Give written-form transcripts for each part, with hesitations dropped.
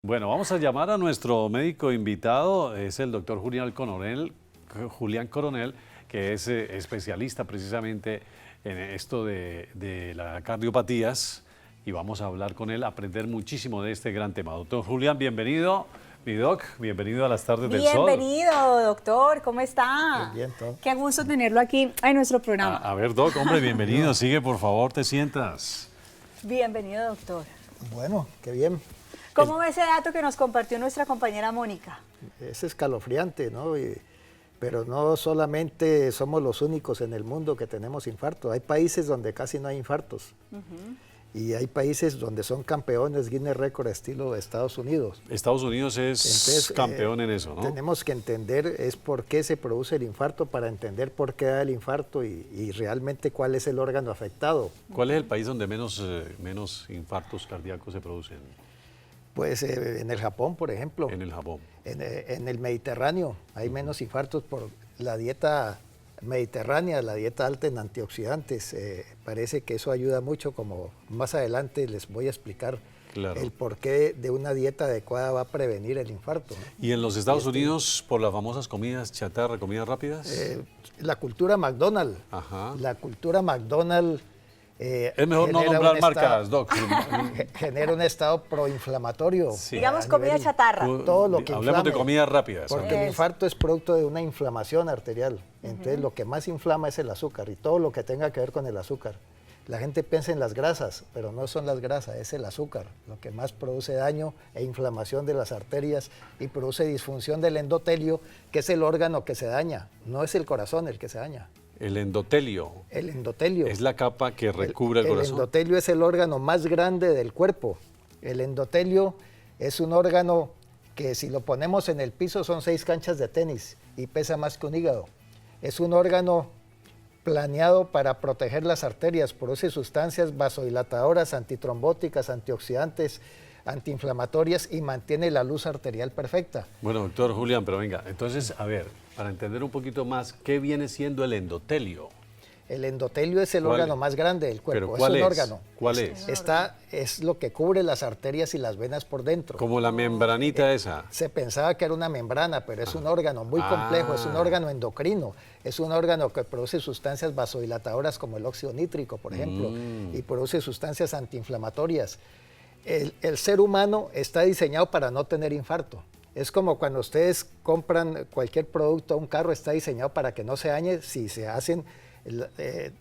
Bueno, vamos a llamar a nuestro médico invitado, es el doctor Julián Coronel, que es especialista precisamente en esto de las cardiopatías, y vamos a hablar con él, aprender muchísimo de este gran tema. Doctor Julián, bienvenido, mi doc, bienvenido a las tardes del sol. Bienvenido, doctor, ¿cómo está? Bien, todo. Qué gusto tenerlo aquí en nuestro programa. A ver, doc, hombre, bienvenido, sigue, por favor, te sientas. Bienvenido, doctor. Bueno, qué bien. ¿Cómo ve ese dato que nos compartió nuestra compañera Mónica? Es escalofriante, ¿no? Pero no solamente somos los únicos en el mundo que tenemos infarto. Hay países donde casi no hay infartos. Y hay países donde son campeones Guinness Record estilo de Estados Unidos. Estados Unidos es Entonces, campeón en eso, ¿no? Tenemos que entender es por qué se produce el infarto para entender por qué da el infarto y realmente cuál es el órgano afectado. ¿Cuál es el país donde menos infartos cardíacos se producen? Pues en el Japón, por ejemplo. En el Japón. En el Mediterráneo hay menos infartos por la dieta mediterránea, la dieta alta en antioxidantes. Parece que eso ayuda mucho, como más adelante les voy a explicar el porqué de una dieta adecuada va a prevenir el infarto, ¿no? ¿Y en los Estados Unidos por las famosas comidas chatarra, comidas rápidas? La cultura McDonald's. Ajá. La cultura McDonald's. Es mejor no nombrar marcas, doc. Genera un estado proinflamatorio. Sí. Digamos comida chatarra. Todo lo que Hablemos de inflame, comidas rápidas. porque el infarto es producto de una inflamación arterial. Entonces lo que más inflama es el azúcar y todo lo que tenga que ver con el azúcar. La gente piensa en las grasas, pero no son las grasas, es el azúcar, lo que más produce daño e inflamación de las arterias y produce disfunción del endotelio, que es el órgano que se daña, no es el corazón el que se daña. El endotelio. El endotelio. Es la capa que recubre el corazón. El endotelio es el órgano más grande del cuerpo. El endotelio es un órgano que si lo ponemos en el piso son 6 canchas de tenis y pesa más que un hígado. Es un órgano planeado para proteger las arterias, produce sustancias vasodilatadoras, antitrombóticas, antioxidantes, antiinflamatorias y mantiene la luz arterial perfecta. Bueno, doctor Julián, pero venga, entonces, a ver, para entender un poquito más, ¿qué viene siendo el endotelio? El endotelio es el órgano más grande del cuerpo. ¿Pero cuál es un órgano. ¿Cuál es? Es lo que cubre las arterias y las venas por dentro. Como la membranita esa. Se pensaba que era una membrana, pero es un órgano muy complejo, es un órgano endocrino, es un órgano que produce sustancias vasodilatadoras como el óxido nítrico, por ejemplo, y produce sustancias antiinflamatorias. El ser humano está diseñado para no tener infarto. Es como cuando ustedes compran cualquier producto, un carro está diseñado para que no se dañe si se hacen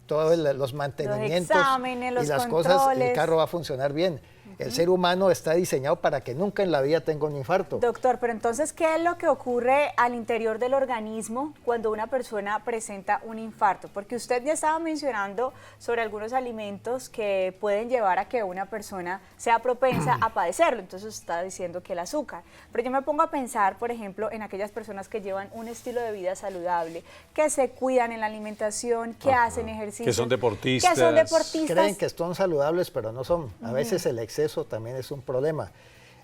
todos los mantenimientos, los exámenes, los y las controles. cosas, el carro va a funcionar bien. El ser humano está diseñado para que nunca en la vida tenga un infarto. Doctor, pero entonces, ¿qué es lo que ocurre al interior del organismo cuando una persona presenta un infarto? Porque usted ya estaba mencionando sobre algunos alimentos que pueden llevar a que una persona sea propensa a padecerlo. Entonces está diciendo que el azúcar. Pero yo me pongo a pensar, por ejemplo, en aquellas personas que llevan un estilo de vida saludable, que se cuidan en la alimentación, que hacen ejercicio. Que son deportistas. Que son deportistas. Creen que son saludables, pero no son. A veces el exceso también es un problema.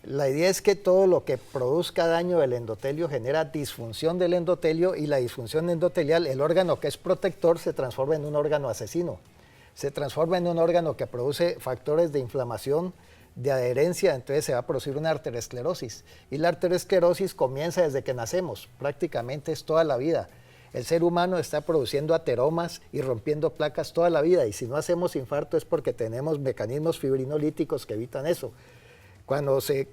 La idea es que todo lo que produzca daño del endotelio genera disfunción del endotelio y la disfunción endotelial, el órgano que es protector, se transforma en un órgano asesino. Se transforma en un órgano que produce factores de inflamación, de adherencia, entonces se va a producir una arteriosclerosis. Y la arteriosclerosis comienza desde que nacemos, prácticamente es toda la vida. El ser humano está produciendo ateromas y rompiendo placas toda la vida, y si no hacemos infarto es porque tenemos mecanismos fibrinolíticos que evitan eso. Cuando se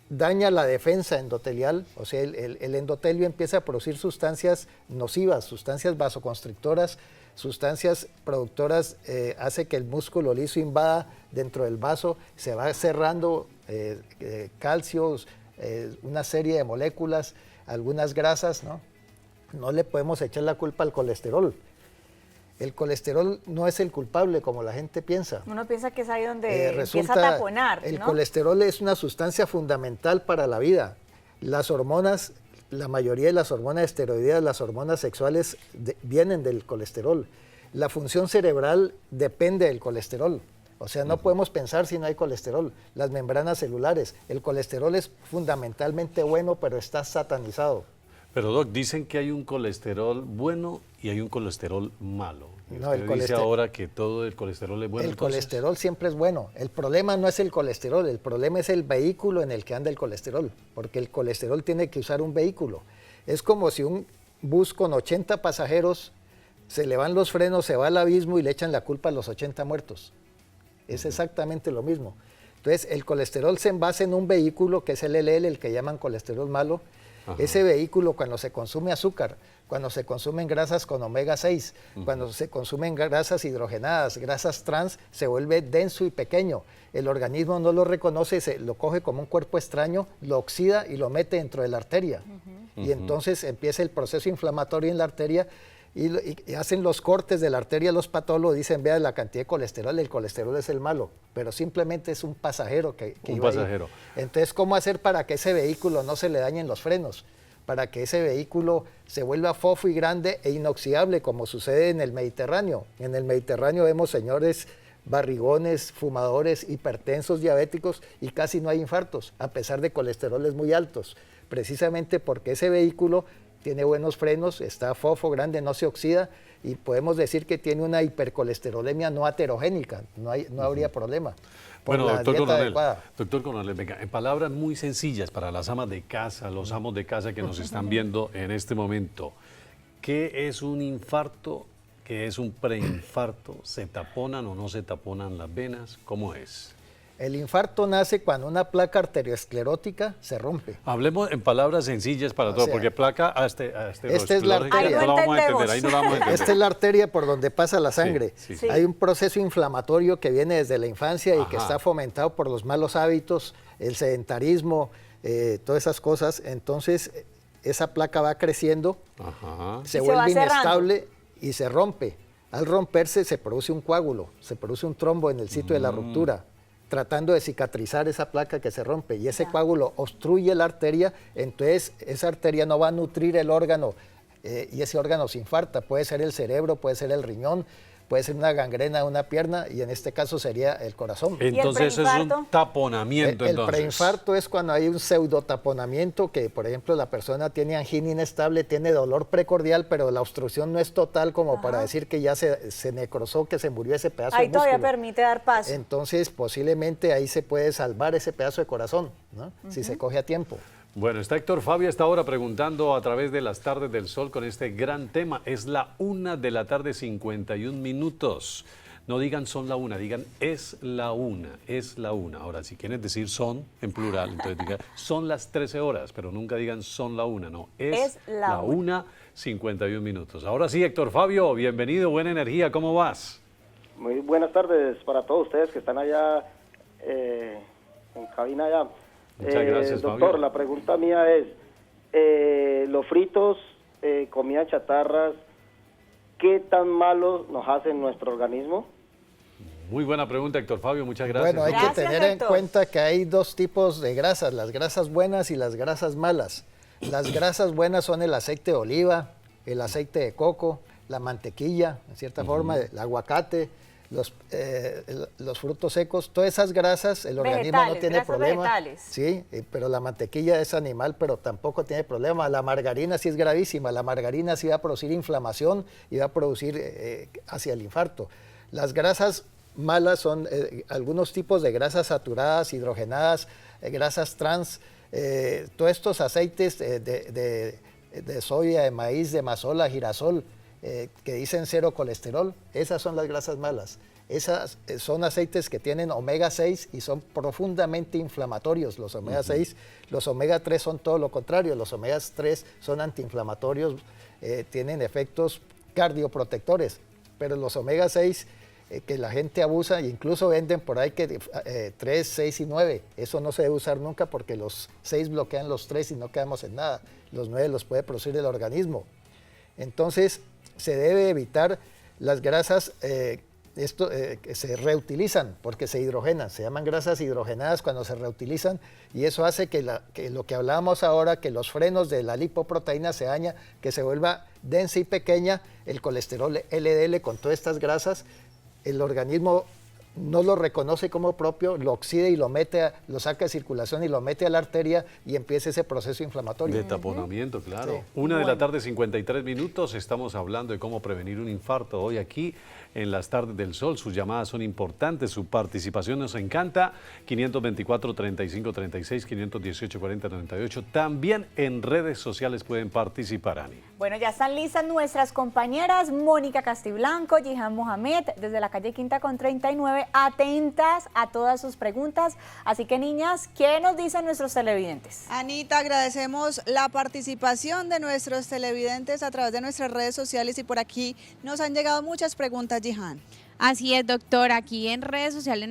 daña la defensa endotelial, o sea, el endotelio empieza a producir sustancias nocivas, sustancias vasoconstrictoras, sustancias productoras, hace que el músculo liso invada dentro del vaso, se va cerrando calcio, una serie de moléculas, algunas grasas, ¿no? No le podemos echar la culpa al colesterol. El colesterol no es el culpable como la gente piensa. Uno piensa que es ahí donde empieza a taponar, ¿no? El colesterol es una sustancia fundamental para la vida. Las hormonas, la mayoría de las hormonas esteroideas, las hormonas sexuales, vienen del colesterol. La función cerebral depende del colesterol. O sea, no podemos pensar si no hay colesterol. Las membranas celulares, el colesterol es fundamentalmente bueno, pero está satanizado. Pero Doc, dicen que hay un colesterol bueno y hay un colesterol malo. No, Usted dice ahora que todo el colesterol es bueno. El entonces. colesterol siempre es bueno. El problema no es el colesterol, el problema es el vehículo en el que anda el colesterol, porque el colesterol tiene que usar un vehículo. Es como si un bus con 80 pasajeros se le van los frenos, se va al abismo y le echan la culpa a los 80 muertos. Es exactamente lo mismo. Entonces, el colesterol se envasa en un vehículo que es el LL, el que llaman colesterol malo. Ajá. Ese vehículo, cuando se consume azúcar, cuando se consumen grasas con omega 6, cuando se consumen grasas hidrogenadas, grasas trans, se vuelve denso y pequeño. El organismo no lo reconoce, lo coge como un cuerpo extraño, lo oxida y lo mete dentro de la arteria. Y entonces empieza el proceso inflamatorio en la arteria y hacen los cortes de la arteria, los patólogos dicen, vea la cantidad de colesterol, el colesterol es el malo, pero simplemente es un pasajero que un pasajero. Ahí. Entonces, ¿cómo hacer para que ese vehículo no se le dañen los frenos? Para que ese vehículo se vuelva fofo y grande e inoxidable, como sucede en el Mediterráneo. En el Mediterráneo vemos señores barrigones, fumadores, hipertensos, diabéticos y casi no hay infartos, a pesar de colesteroles muy altos, precisamente porque ese vehículo tiene buenos frenos, está fofo, grande, no se oxida y podemos decir que tiene una hipercolesterolemia no aterogénica, no habría problema. Bueno, doctor Coronel, venga, en palabras muy sencillas para las amas de casa, los amos de casa que nos están viendo en este momento, ¿qué es un infarto? ¿Qué es un preinfarto? ¿Se taponan o no se taponan las venas? ¿Cómo es? El infarto nace cuando una placa arteriosclerótica se rompe. Hablemos en palabras sencillas para todo, porque placa esta es la arteria. No la vamos a entender, ahí no la vamos a entender. Esta es la arteria por donde pasa la sangre. Sí, sí. Hay un proceso inflamatorio que viene desde la infancia y que está fomentado por los malos hábitos, el sedentarismo, todas esas cosas. Entonces, esa placa va creciendo, se vuelve inestable y se rompe. Al romperse se produce un coágulo, se produce un trombo en el sitio de la ruptura, tratando de cicatrizar esa placa que se rompe, y ese coágulo obstruye la arteria, entonces esa arteria no va a nutrir el órgano y ese órgano se infarta, puede ser el cerebro, puede ser el riñón, puede ser una gangrena de una pierna y en este caso sería el corazón. Entonces eso es un taponamiento. El preinfarto es cuando hay un pseudotaponamiento que, por ejemplo, la persona tiene angina inestable, tiene dolor precordial, pero la obstrucción no es total como para decir que ya se necrosó, que se murió ese pedazo de músculo. Ahí todavía permite dar paso. Entonces, posiblemente ahí se puede salvar ese pedazo de corazón, ¿no? Si se coge a tiempo. Bueno, está Héctor Fabio a esta hora preguntando a través de las tardes del sol con este gran tema. Es la 1:51 p.m. No digan son la 1, digan es la 1, es la 1. Ahora, si quieren decir son en plural, entonces digan son las 13 horas, pero nunca digan son la 1, no, es la 1:51 p.m. Ahora sí, Héctor Fabio, bienvenido, buena energía, ¿cómo vas? Muy buenas tardes para todos ustedes que están allá en cabina allá. Muchas gracias, doctor, Fabio. La pregunta mía es, los fritos, comida chatarras, ¿qué tan malos nos hacen nuestro organismo? Muy buena pregunta, Héctor Fabio, muchas gracias. Bueno, hay que tener en cuenta que hay dos tipos de grasas, las grasas buenas y las grasas malas. Las grasas buenas son el aceite de oliva, el aceite de coco, la mantequilla, en cierta forma, el aguacate, los frutos secos, todas esas grasas, el organismo no tiene problema. Vegetales. Sí, pero la mantequilla es animal, pero tampoco tiene problema. La margarina sí es gravísima, la margarina sí va a producir inflamación y va a producir hacia el infarto. Las grasas malas son algunos tipos de grasas saturadas, hidrogenadas, grasas trans, todos estos aceites de soya, de maíz, de mazola, girasol, que dicen cero colesterol, esas son las grasas malas. Esas son aceites que tienen omega 6 y son profundamente inflamatorios los omega 6. Los omega 3 son todo lo contrario, los omega 3 son antiinflamatorios, tienen efectos cardioprotectores, pero los omega 6 que la gente abusa, incluso venden por ahí que 3, 6 y 9, eso no se debe usar nunca porque los 6 bloquean los 3 y no quedamos en nada, los 9 los puede producir el organismo. Entonces, se debe evitar las grasas que se reutilizan porque se hidrogenan, se llaman grasas hidrogenadas cuando se reutilizan y eso hace que lo que hablábamos ahora, que los frenos de la lipoproteína se daña, que se vuelva densa y pequeña, el colesterol LDL con todas estas grasas, el organismo no lo reconoce como propio, lo oxida y lo saca de circulación y lo mete a la arteria y empieza ese proceso inflamatorio. De taponamiento, claro. Sí. 1:53 PM, estamos hablando de cómo prevenir un infarto. Hoy aquí en las tardes del sol, sus llamadas son importantes, su participación nos encanta. 524-3536, 518-4098. También en redes sociales pueden participar, Ani. Bueno, ya están listas nuestras compañeras Mónica Castiblanco, Jihan Mohamed, desde la calle Quinta con 39, atentas a todas sus preguntas. Así que, niñas, ¿qué nos dicen nuestros televidentes? Anita, agradecemos la participación de nuestros televidentes a través de nuestras redes sociales y por aquí nos han llegado muchas preguntas, Jihan. Así es, doctor. Aquí en redes sociales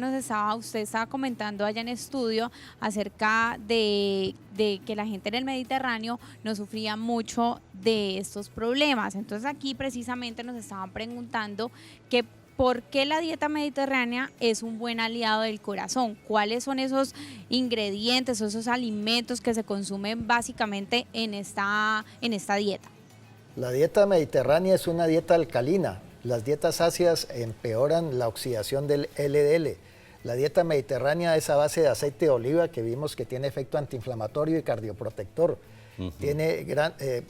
usted estaba comentando allá en estudio acerca de que la gente en el Mediterráneo no sufría mucho de estos problemas. Entonces aquí precisamente nos estaban preguntando que por qué la dieta mediterránea es un buen aliado del corazón. ¿Cuáles son esos ingredientes o esos alimentos que se consumen básicamente en esta dieta? La dieta mediterránea es una dieta alcalina. Las dietas ácidas empeoran la oxidación del LDL. La dieta mediterránea es a base de aceite de oliva, que vimos que tiene efecto antiinflamatorio y cardioprotector. Tiene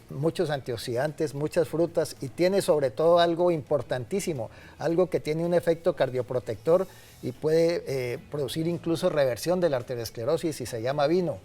muchos antioxidantes, muchas frutas y tiene sobre todo algo importantísimo, algo que tiene un efecto cardioprotector y puede producir incluso reversión de la arteriosclerosis y se llama vino.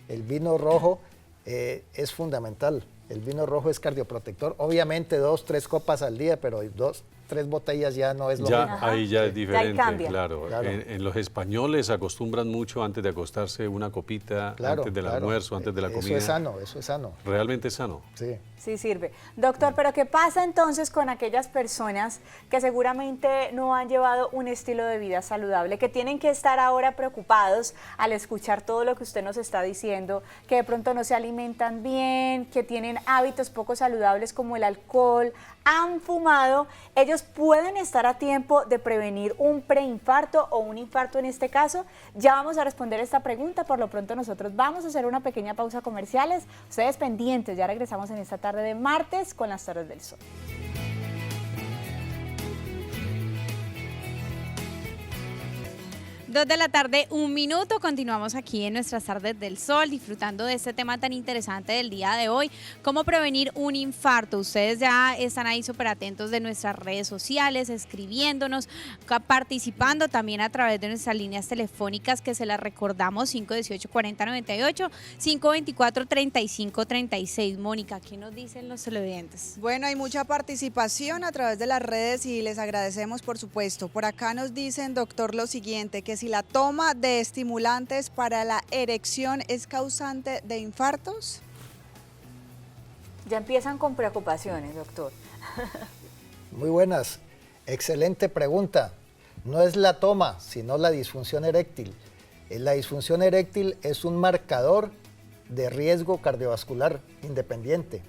El vino rojo es fundamental. El vino rojo es cardioprotector, obviamente 2, 3 copas al día, pero 2, 3 botellas ya no es lo mismo. Ahí ya es diferente, cambia. claro. En los españoles acostumbran mucho antes de acostarse una copita, antes del almuerzo, antes de la comida. Eso es sano. Realmente es sano. Sí. Sí sirve. Doctor, pero ¿qué pasa entonces con aquellas personas que seguramente no han llevado un estilo de vida saludable, que tienen que estar ahora preocupados al escuchar todo lo que usted nos está diciendo, que de pronto no se alimentan bien, que tienen hábitos poco saludables como el alcohol, han fumado? Ellos pueden estar a tiempo de prevenir un preinfarto o un infarto en este caso. Ya vamos a responder esta pregunta. Por lo pronto nosotros vamos a hacer una pequeña pausa comerciales. Ustedes pendientes, ya regresamos en esta tarde de martes con las tardes del sol. 2 de la tarde, 1 minuto. Continuamos aquí en nuestras tardes del sol, disfrutando de este tema tan interesante del día de hoy, cómo prevenir un infarto. Ustedes ya están ahí súper atentos de nuestras redes sociales, escribiéndonos, participando también a través de nuestras líneas telefónicas que se las recordamos, 518-4098, 524-3536. Mónica, ¿qué nos dicen los televidentes? Bueno, hay mucha participación a través de las redes y les agradecemos, por supuesto. Por acá nos dicen, doctor, lo siguiente, que si la toma de estimulantes para la erección es causante de infartos. Ya empiezan con preocupaciones, doctor. Muy buenas. Excelente pregunta. No es la toma, sino la disfunción eréctil. La disfunción eréctil es un marcador de riesgo cardiovascular independiente.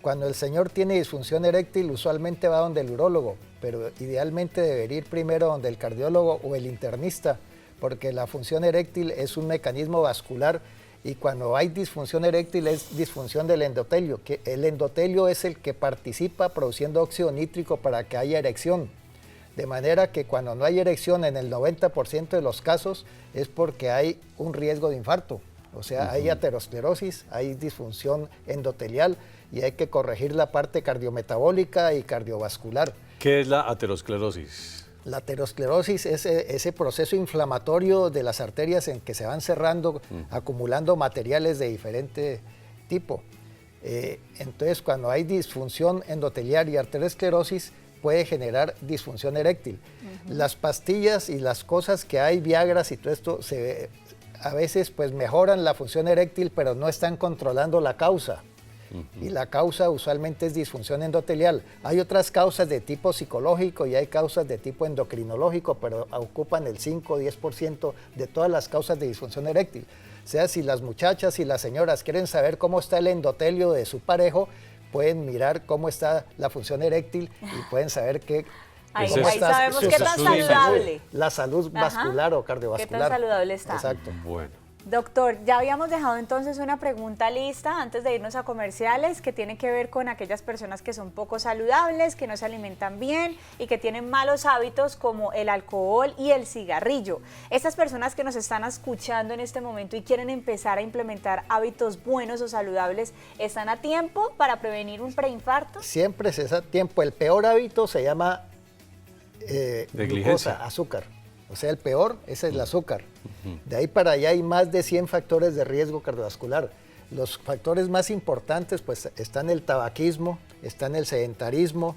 Cuando el señor tiene disfunción eréctil, usualmente va donde el urólogo, pero idealmente debería ir primero donde el cardiólogo o el internista, porque la función eréctil es un mecanismo vascular y cuando hay disfunción eréctil es disfunción del endotelio, que el endotelio es el que participa produciendo óxido nítrico para que haya erección. De manera que cuando no hay erección en el 90% de los casos es porque hay un riesgo de infarto. O sea, hay aterosclerosis, hay disfunción endotelial y hay que corregir la parte cardiometabólica y cardiovascular. ¿Qué es la aterosclerosis? La aterosclerosis es ese proceso inflamatorio de las arterias en que se van cerrando, acumulando materiales de diferente tipo. Entonces, cuando hay disfunción endotelial y aterosclerosis, puede generar disfunción eréctil. Las pastillas y las cosas que hay, Viagras y todo esto, a veces pues mejoran la función eréctil, pero no están controlando la causa. Y la causa usualmente es disfunción endotelial. Hay otras causas de tipo psicológico y hay causas de tipo endocrinológico, pero ocupan el 5 o 10% de todas las causas de disfunción eréctil. O sea, si las muchachas y las señoras quieren saber cómo está el endotelio de su parejo, pueden mirar cómo está la función eréctil y pueden saber qué... Ahí sabemos qué tan saludable. La salud vascular o cardiovascular. Qué tan saludable está. Exacto. Bueno. Doctor, ya habíamos dejado entonces una pregunta lista antes de irnos a comerciales que tiene que ver con aquellas personas que son poco saludables, que no se alimentan bien y que tienen malos hábitos como el alcohol y el cigarrillo. Estas personas que nos están escuchando en este momento y quieren empezar a implementar hábitos buenos o saludables, ¿están a tiempo para prevenir un preinfarto? Siempre se está a tiempo. El peor hábito se llama Negligencia. glucosa, azúcar. O sea, el peor es el azúcar. De ahí para allá hay más de 100 factores de riesgo cardiovascular. Los factores más importantes pues están el tabaquismo, están el sedentarismo,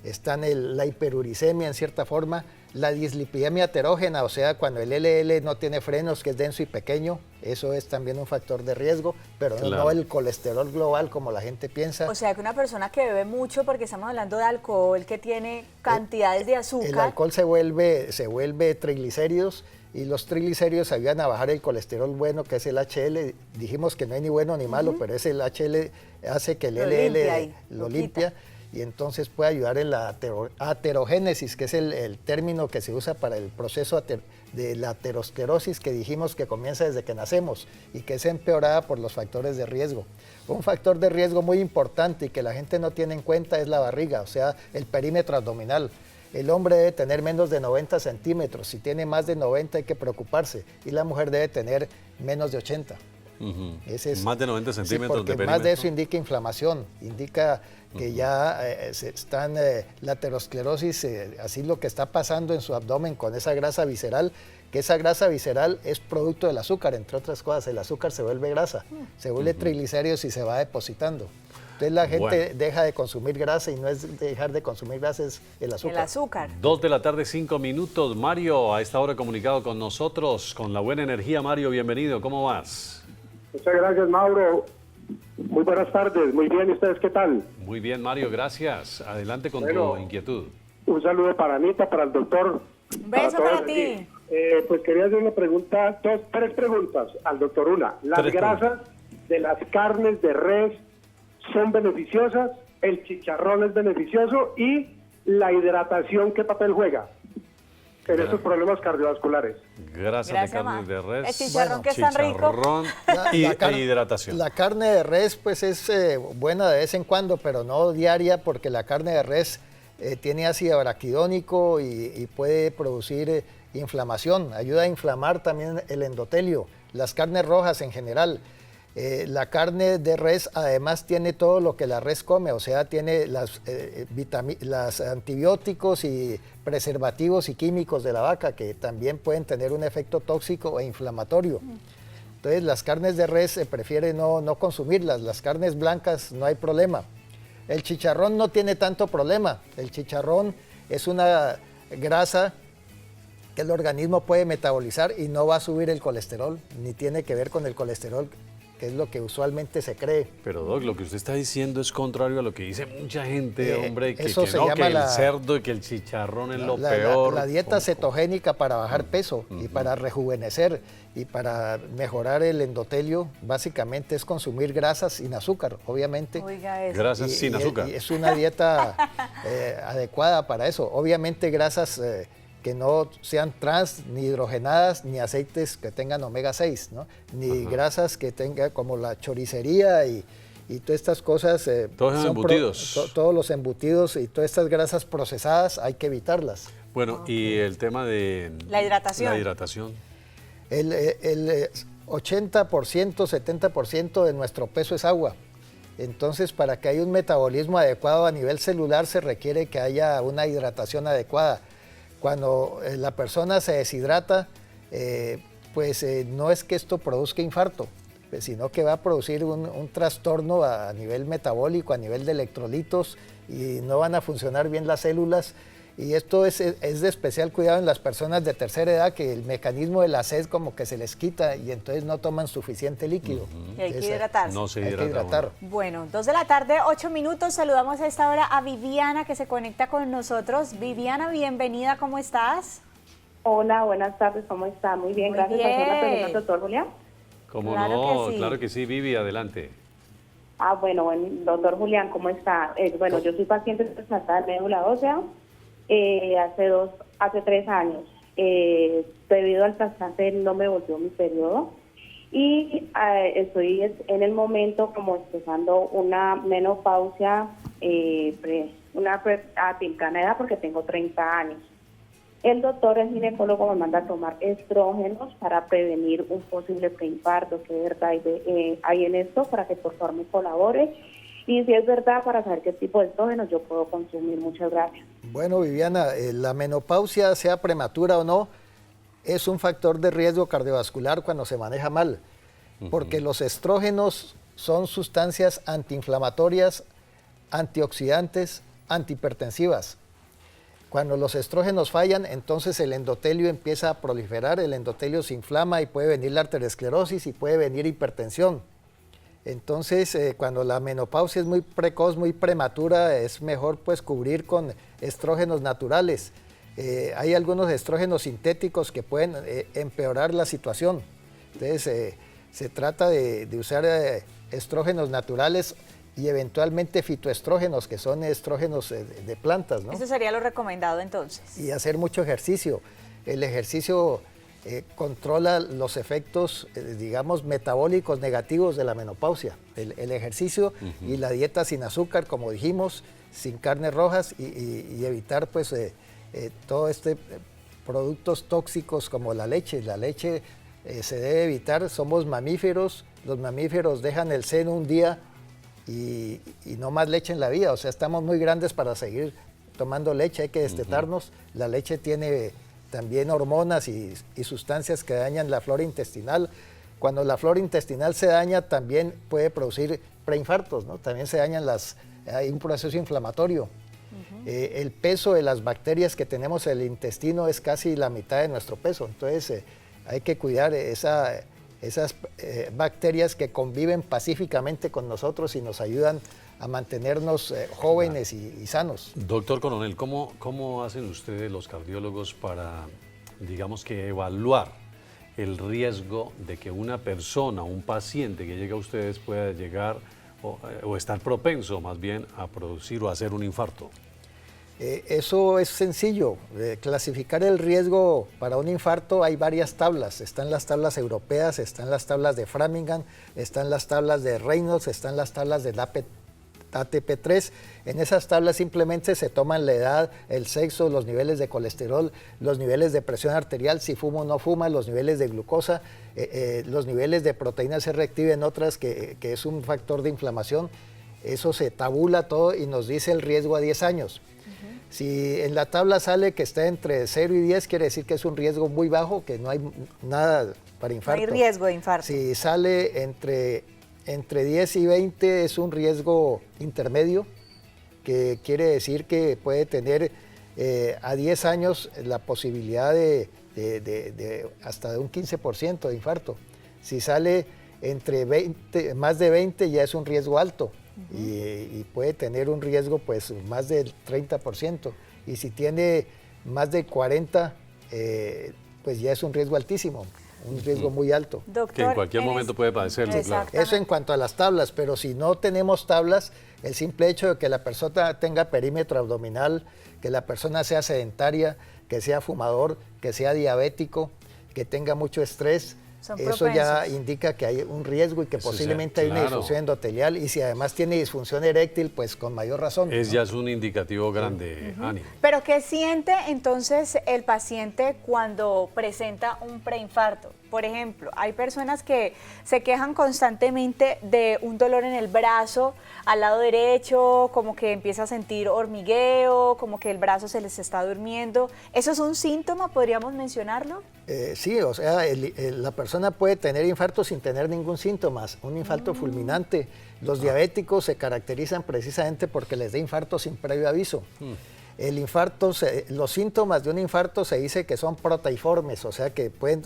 están la hiperuricemia en cierta forma, la dislipidemia heterógena, o sea, cuando el LDL no tiene frenos, que es denso y pequeño, eso es también un factor de riesgo, pero no el colesterol global como la gente piensa. O sea, que una persona que bebe mucho, porque estamos hablando de alcohol, que tiene cantidades de azúcar. El alcohol se vuelve triglicéridos, y los triglicéridos ayudan a bajar el colesterol bueno, que es el HL. Dijimos que no hay ni bueno ni malo, pero es el HL hace que el LDL lo limpia. Y entonces puede ayudar en la aterogénesis, que es el término que se usa para el proceso de la aterosclerosis que dijimos que comienza desde que nacemos y que es empeorada por los factores de riesgo. Un factor de riesgo muy importante y que la gente no tiene en cuenta es la barriga, o sea, el perímetro abdominal. El hombre debe tener menos de 90 centímetros, si tiene más de 90 hay que preocuparse, y la mujer debe tener menos de 80. Ese es, más de 90 centímetros porque de perímetro. más de eso indica inflamación, indica que ya están la aterosclerosis, así lo que está pasando en su abdomen con esa grasa visceral, que esa grasa visceral es producto del azúcar, entre otras cosas. El azúcar se vuelve grasa, se vuelve triglicéridos y se va depositando. Entonces la gente deja de consumir grasa, y no es dejar de consumir grasa, es el azúcar. El azúcar. 2 de la tarde, 5 minutos. Mario, a esta hora comunicado con nosotros, con la buena energía. Mario, bienvenido, ¿cómo vas? Muchas gracias, Mauro. Muy buenas tardes. Muy bien, ¿y ustedes qué tal? Muy bien, Mario, gracias. Adelante con tu inquietud. Un saludo para Anita, para el doctor. Un beso para ti. Pues quería hacer una pregunta, tres preguntas al doctor. Una, ¿las grasas de las carnes de res son beneficiosas? ¿El chicharrón es beneficioso? Y la hidratación, ¿qué papel juega en esos problemas cardiovasculares? Gracias de carne de res. El chicharrón, que es tan rico. Y hidratación. La carne de res pues es buena de vez en cuando, pero no diaria, porque la carne de res tiene ácido araquidónico y puede producir inflamación. Ayuda a inflamar también el endotelio. Las carnes rojas en general. La carne de res además tiene todo lo que la res come, o sea, tiene las antibióticos y preservativos y químicos de la vaca, que también pueden tener un efecto tóxico e inflamatorio. Entonces las carnes de res se prefiere no consumirlas. Las carnes blancas no hay problema. El chicharrón no tiene tanto problema. El chicharrón es una grasa que el organismo puede metabolizar y no va a subir el colesterol, ni tiene que ver con el colesterol, que es lo que usualmente se cree. Pero Doc, lo que usted está diciendo es contrario a lo que dice mucha gente, hombre, que eso se no, llama que el cerdo y que el chicharrón es lo peor. La dieta cetogénica para bajar peso y para rejuvenecer y para mejorar el endotelio, básicamente es consumir grasas sin azúcar, obviamente. Oiga eso. Grasas sin azúcar. Y es una dieta adecuada para eso. Obviamente grasas que no sean trans, ni hidrogenadas, ni aceites que tengan omega 6, ¿no? Ni grasas que tengan como la choricería y todas estas cosas. Todos los embutidos. Todos los embutidos y todas estas grasas procesadas hay que evitarlas. Bueno, y el tema de la hidratación. La hidratación. El 80%, 70% de nuestro peso es agua. Entonces, para que haya un metabolismo adecuado a nivel celular, se requiere que haya una hidratación adecuada. Cuando la persona se deshidrata, no es que esto produzca infarto, sino que va a producir un trastorno a nivel metabólico, a nivel de electrolitos, y no van a funcionar bien las células. Y esto es de especial cuidado en las personas de tercera edad, que el mecanismo de la sed como que se les quita y entonces no toman suficiente líquido. Y hay que hidratarse. No se hay que hidratar. Bueno, 2 de la tarde, 8 minutos. Saludamos a esta hora a Viviana, que se conecta con nosotros. Viviana, bienvenida, ¿cómo estás? Hola, buenas tardes, ¿cómo está? Muy bien, Muy gracias bien. por la pregunta, doctor Julián. ¿Cómo Claro no? que sí. Claro que sí, Vivi, adelante. Bueno, doctor Julián, ¿cómo está? Yo soy paciente de trasplantada de médula ósea hace 3 años. Debido al trasplante no me volvió mi periodo y estoy en el momento como empezando una menopausia, a temprana edad porque tengo 30 años. El doctor, el ginecólogo, me manda a tomar estrógenos para prevenir un posible preinfarto. ¿Qué verdad hay en esto? Para que por favor me colabore. Y si es verdad, para saber qué tipo de estrógenos yo puedo consumir. Muchas gracias. Bueno, Viviana, la menopausia, sea prematura o no, es un factor de riesgo cardiovascular cuando se maneja mal, porque los estrógenos son sustancias antiinflamatorias, antioxidantes, antihipertensivas. Cuando los estrógenos fallan, entonces el endotelio empieza a proliferar, el endotelio se inflama y puede venir la arteriosclerosis y puede venir hipertensión. Entonces, cuando la menopausia es muy precoz, muy prematura, es mejor pues cubrir con estrógenos naturales. Hay algunos estrógenos sintéticos que pueden empeorar la situación. Entonces, se trata de usar estrógenos naturales y eventualmente fitoestrógenos, que son estrógenos de plantas, ¿no? Eso sería lo recomendado entonces. Y hacer mucho ejercicio. El ejercicio controla los efectos, digamos, metabólicos negativos de la menopausia. El ejercicio y la dieta sin azúcar, como dijimos, sin carnes rojas y evitar pues todo productos tóxicos como la leche. La leche se debe evitar, somos mamíferos, los mamíferos dejan el seno un día y no más leche en la vida, o sea, estamos muy grandes para seguir tomando leche, hay que destetarnos. La leche tiene también hormonas y sustancias que dañan la flora intestinal. Cuando la flora intestinal se daña, también puede producir preinfartos, ¿no? También se dañan hay un proceso inflamatorio. El peso de las bacterias que tenemos en el intestino es casi la mitad de nuestro peso, entonces hay que cuidar esas bacterias que conviven pacíficamente con nosotros y nos ayudan a mantenernos jóvenes y sanos. Doctor Coronel, ¿cómo hacen ustedes los cardiólogos para, digamos que, evaluar el riesgo de que una persona, un paciente que llega a ustedes pueda llegar o estar propenso más bien a producir o a hacer un infarto? Eso es sencillo. Clasificar el riesgo para un infarto hay varias tablas. Están las tablas europeas, están las tablas de Framingham, están las tablas de Reynolds, están las tablas del ATP3. En esas tablas simplemente se toman la edad, el sexo, los niveles de colesterol, los niveles de presión arterial, si fuma o no fuma, los niveles de glucosa, los niveles de proteína C reactiva en otras, que es un factor de inflamación. Eso se tabula todo y nos dice el riesgo a 10 años. Si en la tabla sale que está entre 0 y 10, quiere decir que es un riesgo muy bajo, que no hay nada para infarto. No hay riesgo de infarto. Si sale entre 10 y 20 es un riesgo intermedio, que quiere decir que puede tener a 10 años la posibilidad de hasta de un 15% de infarto. Si sale entre más de 20 ya es un riesgo alto. Y puede tener un riesgo pues más del 30%, y si tiene más de 40 pues ya es un riesgo altísimo, un riesgo muy alto. Doctor, que en cualquier momento puede padecerlo, claro. Eso en cuanto a las tablas, pero si no tenemos tablas, el simple hecho de que la persona tenga perímetro abdominal, que la persona sea sedentaria, que sea fumador, que sea diabético, que tenga mucho estrés, eso ya indica que hay un riesgo y que posiblemente hay una disfunción endotelial, y si además tiene disfunción eréctil, pues con mayor razón. Ya es un indicativo grande, Ani. Pero ¿qué siente entonces el paciente cuando presenta un preinfarto? Por ejemplo, hay personas que se quejan constantemente de un dolor en el brazo, al lado derecho, como que empieza a sentir hormigueo, como que el brazo se les está durmiendo. ¿Eso es un síntoma? ¿Podríamos mencionarlo? Sí, o sea, la persona puede tener infarto sin tener ningún síntoma, un infarto fulminante. Los diabéticos se caracterizan precisamente porque les da infarto sin previo aviso. El infarto, los síntomas de un infarto se dice que son proteiformes, o sea que pueden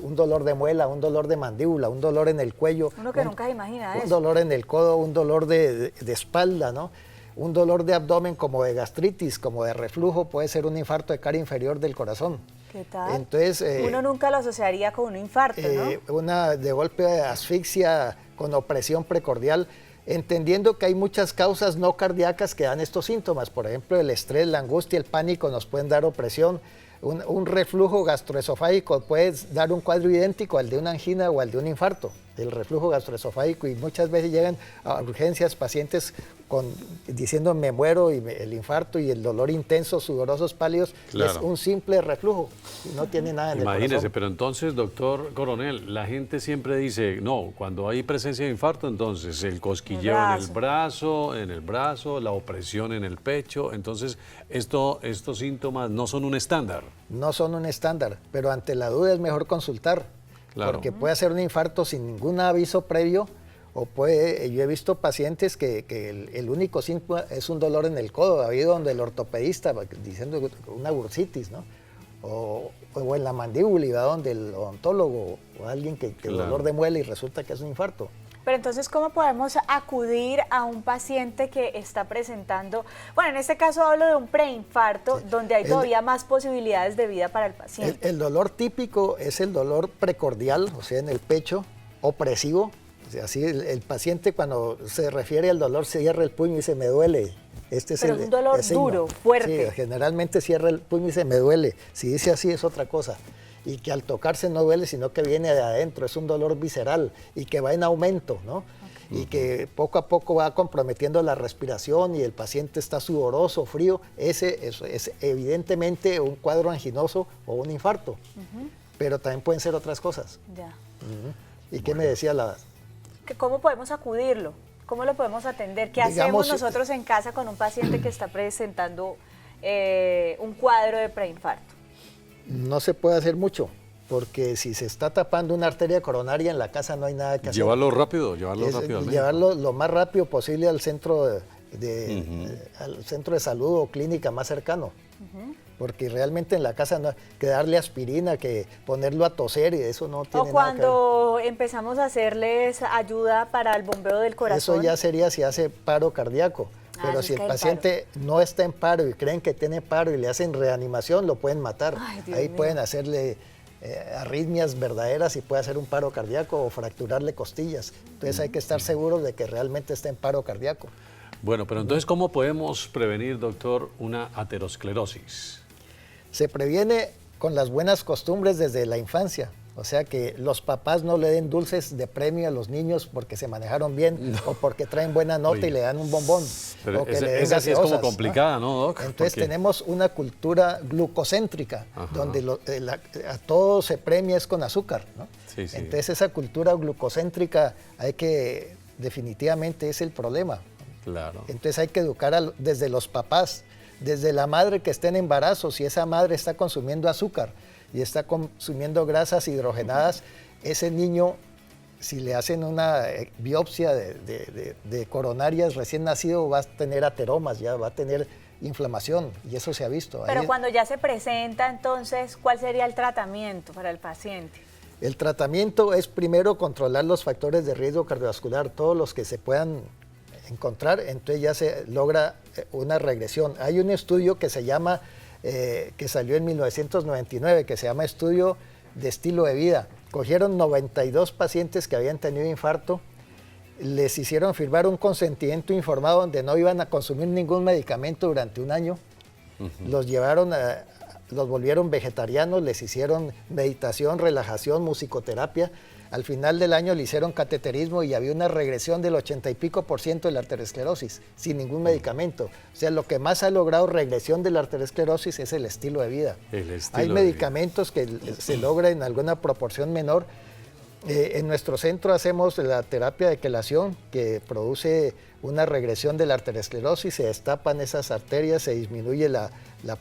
un dolor de muela, un dolor de mandíbula, un dolor en el cuello. Uno que nunca se imagina eso. Un dolor en el codo, un dolor de espalda, ¿no? Un dolor de abdomen como de gastritis, como de reflujo, puede ser un infarto de cara inferior del corazón. ¿Qué tal? Entonces, uno nunca lo asociaría con un infarto, ¿no? Una de golpe de asfixia con opresión precordial, entendiendo que hay muchas causas no cardíacas que dan estos síntomas. Por ejemplo, el estrés, la angustia, el pánico nos pueden dar opresión. Un reflujo gastroesofágico puede dar un cuadro idéntico al de una angina o al de un infarto, el reflujo gastroesofágico, y muchas veces llegan a urgencias pacientes diciendo me muero, y el infarto y el dolor intenso, sudorosos, pálidos, Claro. es un simple reflujo, y no tiene nada en el Imagínese, corazón. pero entonces, doctor Coronel, la gente siempre dice, no, cuando hay presencia de infarto, entonces el cosquilleo en el brazo, la opresión en el pecho, entonces estos síntomas no son un estándar. No son un estándar, pero ante la duda es mejor consultar, Claro. porque puede hacer un infarto sin ningún aviso previo, o yo he visto pacientes que el único síntoma es un dolor en el codo, ha habido donde el ortopedista diciendo una bursitis, ¿no? O en la mandíbula, y va donde el odontólogo o alguien que Claro. dolor de muela, y resulta que es un infarto. Pero entonces, ¿cómo podemos acudir a un paciente que está presentando, bueno, en este caso hablo de un preinfarto, donde hay todavía más posibilidades de vida para el paciente? El dolor típico es el dolor precordial, o sea, en el pecho, opresivo. O sea, así el paciente, cuando se refiere al dolor, cierra el puño y dice me duele. Pero es un dolor duro, fuerte. Sí, generalmente cierra el puño y dice me duele. Si dice así es otra cosa. Y que al tocarse no duele, sino que viene de adentro, es un dolor visceral y que va en aumento, ¿no? Y que poco a poco va comprometiendo la respiración, y el paciente está sudoroso, frío. Ese es evidentemente un cuadro anginoso o un infarto. Pero también pueden ser otras cosas. Ya. ¿Y qué me decía la...? ¿Cómo podemos acudirlo? ¿Cómo lo podemos atender? ¿Qué Digamos, hacemos nosotros en casa con un paciente que está presentando un cuadro de preinfarto? No se puede hacer mucho, porque si se está tapando una arteria coronaria en la casa no hay nada que hacer. Llevarlo rápido al médico. Llevarlo lo más rápido posible al centro al centro de salud o clínica más cercano. Porque realmente en la casa no hay que darle aspirina, que ponerlo a toser, y eso no tiene O nada que ver. cuando empezamos a hacerles ayuda para el bombeo del corazón. Eso ya sería si hace paro cardíaco. Pero eso si es el que el paciente no está en paro y creen que tiene paro y le hacen reanimación, lo pueden matar. Ay, Dios Ahí mío. pueden hacerle arritmias verdaderas y puede hacer un paro cardíaco o fracturarle costillas. Entonces hay que estar seguros de que realmente está en paro cardíaco. Bueno, pero entonces, ¿cómo podemos prevenir, doctor, una aterosclerosis? Se previene con las buenas costumbres desde la infancia. O sea, que los papás no le den dulces de premio a los niños porque se manejaron bien, o porque traen buena nota. Oye. Y le dan un bombón. Pero o que le den esa sí es como gaseosas, complicada, ¿no, Doc? Entonces Porque- tenemos una cultura glucocéntrica, Ajá. donde a todo se premia es con azúcar, ¿no? Sí, sí. Entonces esa cultura glucocéntrica definitivamente es el problema. Claro. Entonces hay que educar desde los papás, desde la madre que está en embarazo. Si esa madre está consumiendo azúcar y está consumiendo grasas hidrogenadas, ese niño, si le hacen una biopsia de coronarias recién nacido, va a tener ateromas, ya va a tener inflamación, y eso se ha visto. Pero Ahí cuando ya se presenta, entonces, ¿cuál sería el tratamiento para el paciente? el tratamiento es primero controlar los factores de riesgo cardiovascular, todos los que se puedan encontrar, entonces ya se logra una regresión. Hay un estudio que se llama, que salió en 1999, que se llama Estudio de Estilo de Vida. Cogieron 92 pacientes que habían tenido infarto, les hicieron firmar un consentimiento informado donde no iban a consumir ningún medicamento durante un año, los volvieron vegetarianos, les hicieron meditación, relajación, musicoterapia. Al final del año le hicieron cateterismo y había una regresión del 80 y pico % de la arteriosclerosis, sin ningún medicamento. O sea, lo que más ha logrado regresión de la arteriosclerosis es el estilo de vida. Hay medicamentos que se logra en alguna proporción menor. En nuestro centro hacemos la terapia de quelación, que produce una regresión de la arteriosclerosis, se destapan esas arterias, se disminuye la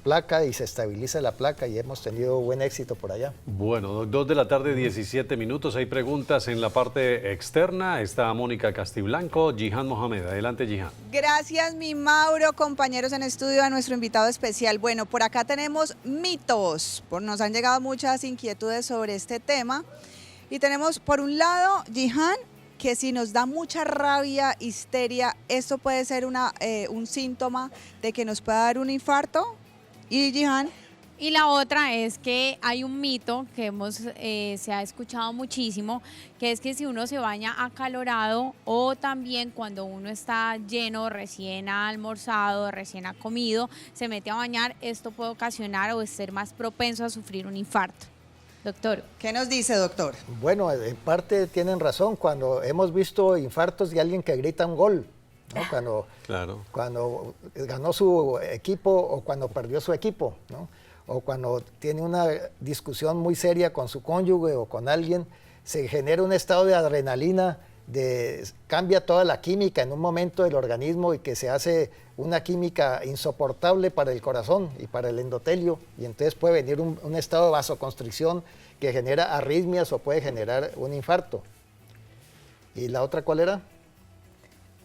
placa y se estabiliza la placa, y hemos tenido buen éxito por allá. Bueno, 2 de la tarde, 17 minutos. Hay preguntas en la parte externa. Está Mónica Castiblanco, Jihan Mohamed. Adelante, Jihan. Gracias, mi Mauro, compañeros en estudio, a nuestro invitado especial. Bueno, por acá tenemos mitos. Nos han llegado muchas inquietudes sobre este tema. Y tenemos, por un lado, Jihan, que si nos da mucha rabia, histeria, esto puede ser un síntoma de que nos pueda dar un infarto. Y Jihan, Y la otra es que hay un mito que se ha escuchado muchísimo, que es que si uno se baña acalorado o también cuando uno está lleno, recién ha almorzado, recién ha comido, se mete a bañar, esto puede ocasionar o ser más propenso a sufrir un infarto. Doctor. ¿Qué nos dice, doctor? Bueno, en parte tienen razón. Cuando hemos visto infartos de alguien que grita un gol, ¿no? Cuando ganó su equipo o cuando perdió su equipo, ¿no? O cuando tiene una discusión muy seria con su cónyuge o con alguien, se genera un estado de adrenalina, cambia toda la química en un momento del organismo y que se hace una química insoportable para el corazón y para el endotelio, y entonces puede venir un estado de vasoconstricción que genera arritmias o puede generar un infarto. ¿Y la otra cuál era?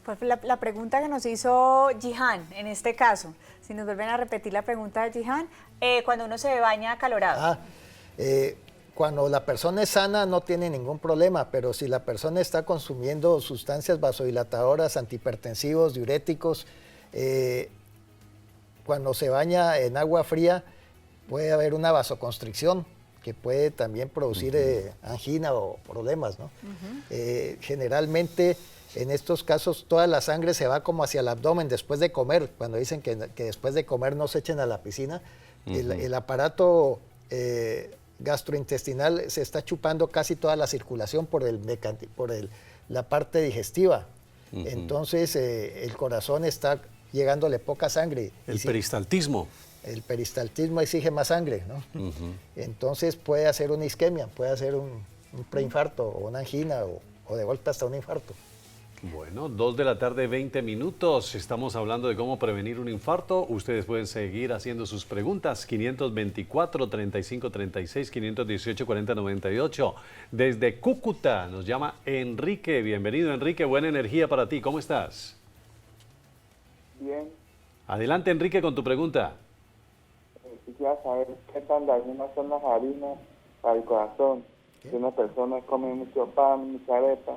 Pues la pregunta que nos hizo Jihan, en este caso, si nos vuelven a repetir la pregunta de Jihan, cuando uno se baña acalorado. Cuando la persona es sana no tiene ningún problema, pero si la persona está consumiendo sustancias vasodilatadoras, antihipertensivos, diuréticos, cuando se baña en agua fría puede haber una vasoconstricción que puede también producir angina o problemas, ¿no? Generalmente en estos casos toda la sangre se va como hacia el abdomen después de comer. Cuando dicen que después de comer no se echen a la piscina, el aparato gastrointestinal se está chupando casi toda la circulación por la parte digestiva. Entonces el corazón está llegándole poca sangre. El peristaltismo. El peristaltismo exige más sangre, ¿no? Entonces puede hacer una isquemia, puede hacer un preinfarto o una angina o de golpe hasta un infarto. Bueno, 2 de la tarde, 20 minutos. Estamos hablando de cómo prevenir un infarto. Ustedes pueden seguir haciendo sus preguntas. 524-3536, 518-4098. Desde Cúcuta nos llama Enrique. Bienvenido, Enrique. Buena energía para ti. ¿Cómo estás? Bien. Adelante, Enrique, con tu pregunta. Quisiera saber qué tan dañinas son las harinas para el corazón. Si una persona come mucho pan, mucha arepa,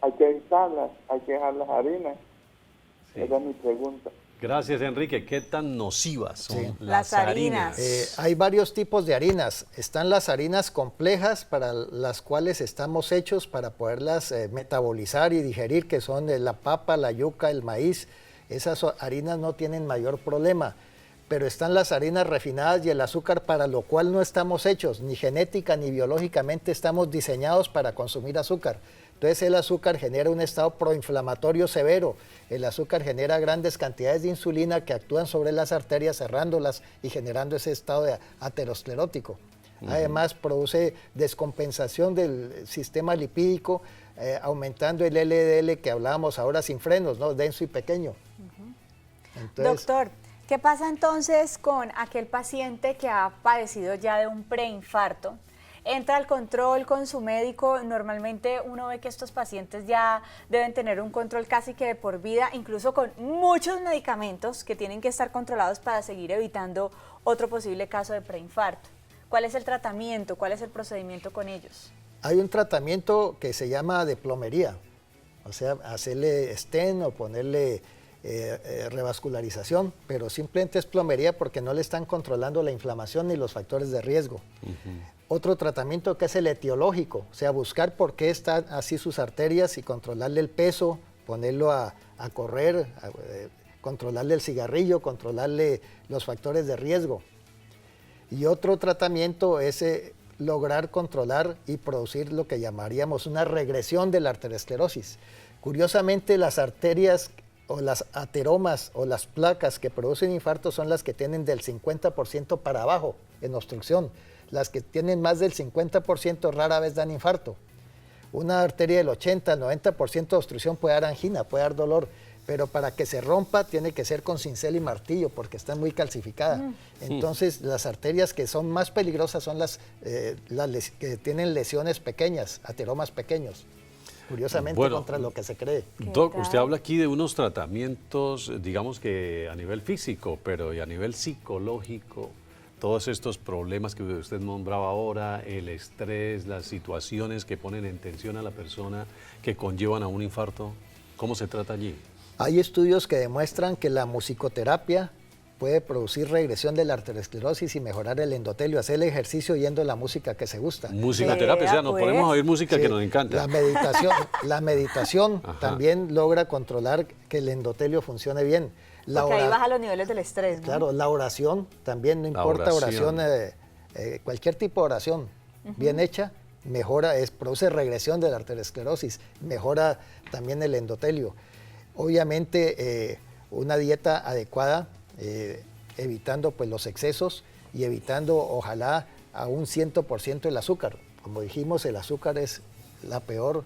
hay que evitarlas, hay que dejar las harinas. Sí. Esa es mi pregunta. Gracias, Enrique. ¿Qué tan nocivas son las harinas? Hay varios tipos de harinas. Están las harinas complejas, para las cuales estamos hechos para poderlas metabolizar y digerir, que son la papa, la yuca, el maíz. Esas harinas no tienen mayor problema. Pero están las harinas refinadas y el azúcar, para lo cual no estamos hechos, ni genética ni biológicamente estamos diseñados para consumir azúcar. Entonces el azúcar genera un estado proinflamatorio severo. El azúcar genera grandes cantidades de insulina que actúan sobre las arterias, cerrándolas y generando ese estado de aterosclerótico. Además produce descompensación del sistema lipídico, aumentando el LDL que hablábamos ahora sin frenos, ¿no? Denso y pequeño. Entonces, doctor, ¿qué pasa entonces con aquel paciente que ha padecido ya de un preinfarto? Entra al control con su médico. Normalmente uno ve que estos pacientes ya deben tener un control casi que de por vida, incluso con muchos medicamentos que tienen que estar controlados para seguir evitando otro posible caso de preinfarto. ¿Cuál es el tratamiento? ¿Cuál es el procedimiento con ellos? Hay un tratamiento que se llama de plomería, o sea, hacerle stent o ponerle revascularización, pero simplemente es plomería porque no le están controlando la inflamación ni los factores de riesgo. Otro tratamiento que es el etiológico, o sea, buscar por qué están así sus arterias y controlarle el peso, ponerlo a correr, controlarle el cigarrillo, controlarle los factores de riesgo. Y otro tratamiento es lograr controlar y producir lo que llamaríamos una regresión de la arteriosclerosis. Curiosamente, las arterias o las ateromas o las placas que producen infarto son las que tienen del 50% para abajo en obstrucción. Las que tienen más del 50% rara vez dan infarto. Una arteria del 80, 90% de obstrucción puede dar angina, puede dar dolor, pero para que se rompa tiene que ser con cincel y martillo porque está muy calcificada. Entonces las arterias que son más peligrosas son las que tienen lesiones pequeñas, ateromas pequeños. Curiosamente, bueno, contra lo que se cree. Doc, usted habla aquí de unos tratamientos, digamos que a nivel físico, pero y a nivel psicológico, todos estos problemas que usted nombraba ahora, el estrés, las situaciones que ponen en tensión a la persona, que conllevan a un infarto, ¿cómo se trata allí? Hay estudios que demuestran que la musicoterapia puede producir regresión de la arteriosclerosis y mejorar el endotelio. Hacer el ejercicio oyendo la música que se gusta. Musicoterapia, o sea, nos pues. ponemos a oír música que nos encanta. La meditación también logra controlar que el endotelio funcione bien. Porque ahí baja los niveles del estrés, ¿no? Claro, la oración también, no importa oración, cualquier tipo de oración bien hecha, mejora, produce regresión de la arteriosclerosis, mejora también el endotelio. Obviamente una dieta adecuada, evitando pues los excesos y evitando ojalá a un 100% el azúcar. Como dijimos, el azúcar es la peor,